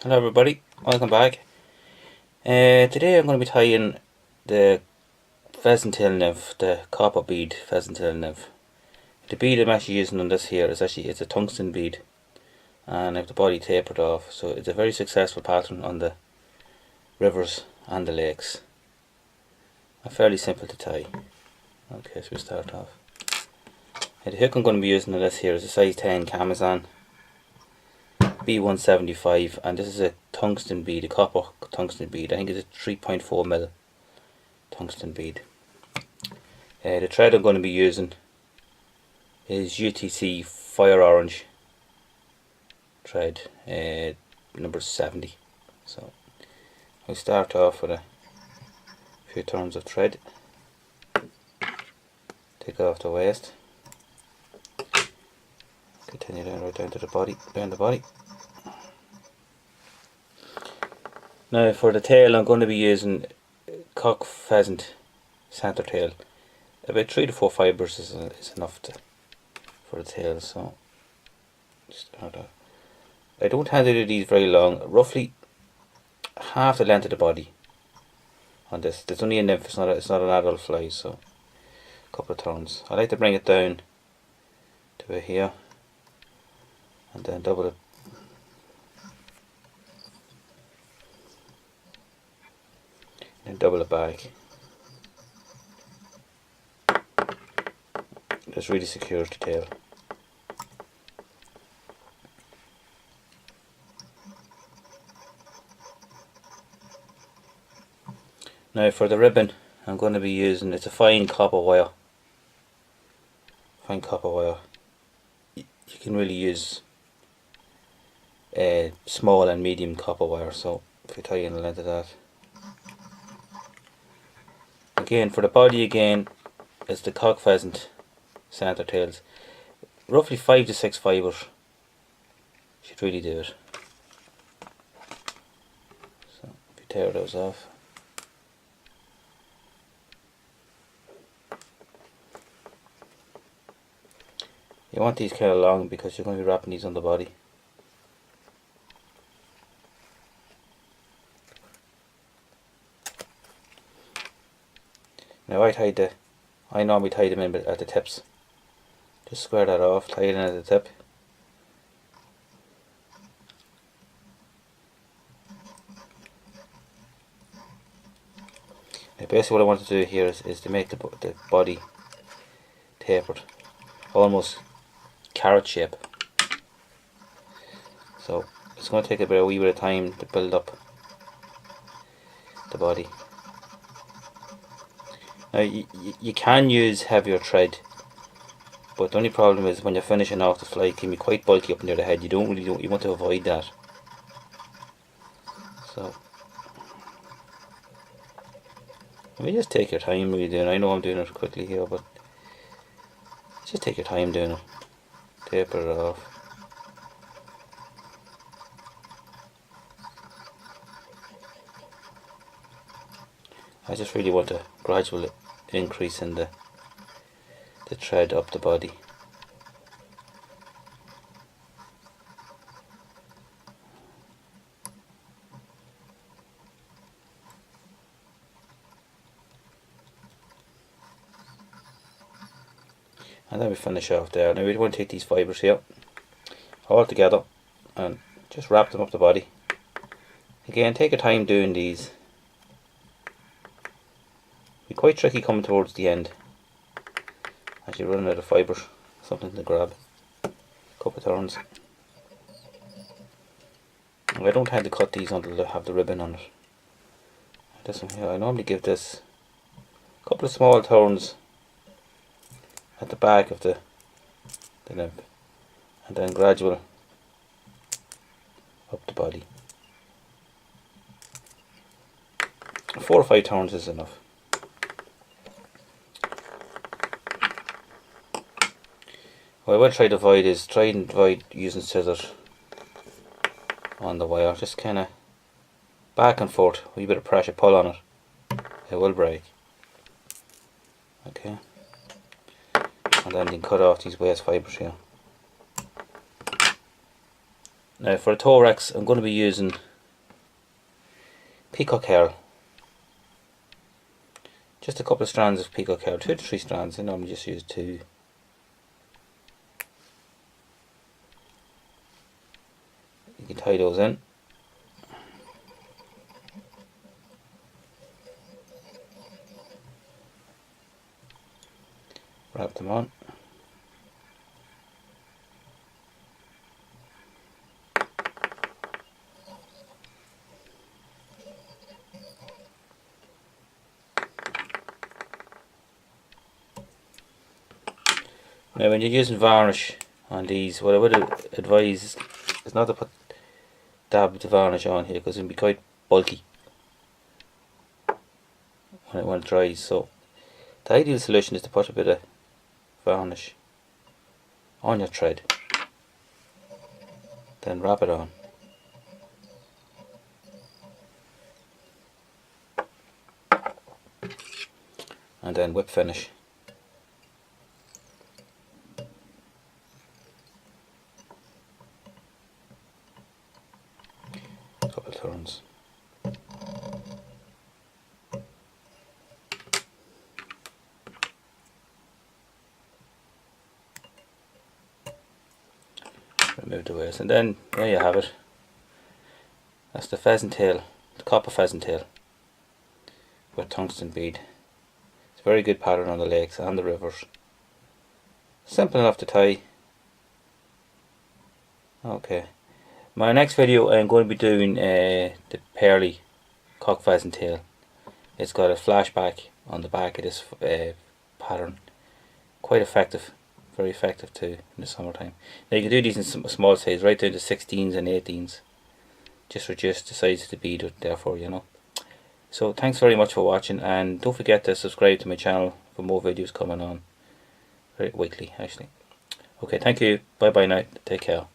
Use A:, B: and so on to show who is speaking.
A: Hello everybody, welcome back. Today I'm going to be tying the pheasant tail nymph, the copper bead pheasant tail nymph. The bead I'm actually using on this here it's a tungsten bead, and I have the body tapered off, so it's a very successful pattern on the rivers and the lakes. And fairly simple to tie. Okay, so we start off. The hook I'm going to be using on this here is a size 10 Amazon B175, and this is a tungsten bead, a copper tungsten bead. I think it's a 3.4mm tungsten bead. The thread I'm going to be using is UTC Fire Orange thread, number 70. So I'll start off with a few turns of thread, take off the waist, continue down right down to the body, down the body. Now for the tail I'm going to be using cock pheasant center tail. About 3 to 4 fibres is enough for the tail, so start off. I don't have to do these very long, roughly half the length of the body on this. It's only a nymph, it's not an adult fly, so a couple of turns. I like to bring it down to about here and then double it. And double it back. This really secures the tail. Now for the ribbon I'm going to be using, it's a fine copper wire. Fine copper wire. You can really use small and medium copper wire, so if you tie in the length of that. Again, for the body again, it's the cock pheasant center tails. Roughly 5 to 6 fibres should really do it. So if you tear those off. You want these kind of long because you're going to be wrapping these on the body. Now I normally tie them in at the tips. Just square that off, tie it in at the tip. Now basically what I want to do here is to make the body tapered, almost carrot shape. So it's going to take a wee bit of time to build up the body. Now you can use heavier thread, but the only problem is when you're finishing off the fly it can be quite bulky up near the head. You want to avoid that. So I mean, just take your time really doing it. I know I'm doing it quickly here, but just take your time doing it. Taper it off. I just really want a gradual increase in the thread up the body. And then we finish off there. Now we want to take these fibres here all together and just wrap them up the body. Again, take your time doing these. Be quite tricky coming towards the end as you're running out of fibres, something to grab. A couple of turns. I don't tend to cut these until they have the ribbon on it. This one here, I normally give this a couple of small turns at the back of the nymph, and then gradual up the body. 4 or 5 turns is enough. What I will try and avoid using scissors on the wire. Just kind of back and forth, a wee bit of pressure, pull on it, it will break. Okay, and then you can cut off these waste fibres here. Now for a thorax I'm going to be using peacock hair. Just a couple of strands of peacock hair, 2 to 3 strands. I normally just use 2. You can tie those in. Wrap them on. Now when you're using varnish on these, what I would advise is not to put dab the varnish on here because it can be quite bulky when it dries. So the ideal solution is to put a bit of varnish on your thread, then wrap it on. And then whip finish. A couple of turns. Remove the waste, and then there you have it. That's the pheasant tail, the copper pheasant tail with tungsten bead. It's a very good pattern on the lakes and the rivers. Simple enough to tie. Okay, my next video I'm going to be doing the pearly cock pheasant tail. It's got a flashback on the back of this pattern. Quite effective. Very effective too in the summertime. Now you can do these in small size, right down to 16s and 18s. Just reduce the size of the bead therefore, you know. So thanks very much for watching, and don't forget to subscribe to my channel for more videos coming on. Weekly actually. Okay, thank you. Bye bye now. Take care.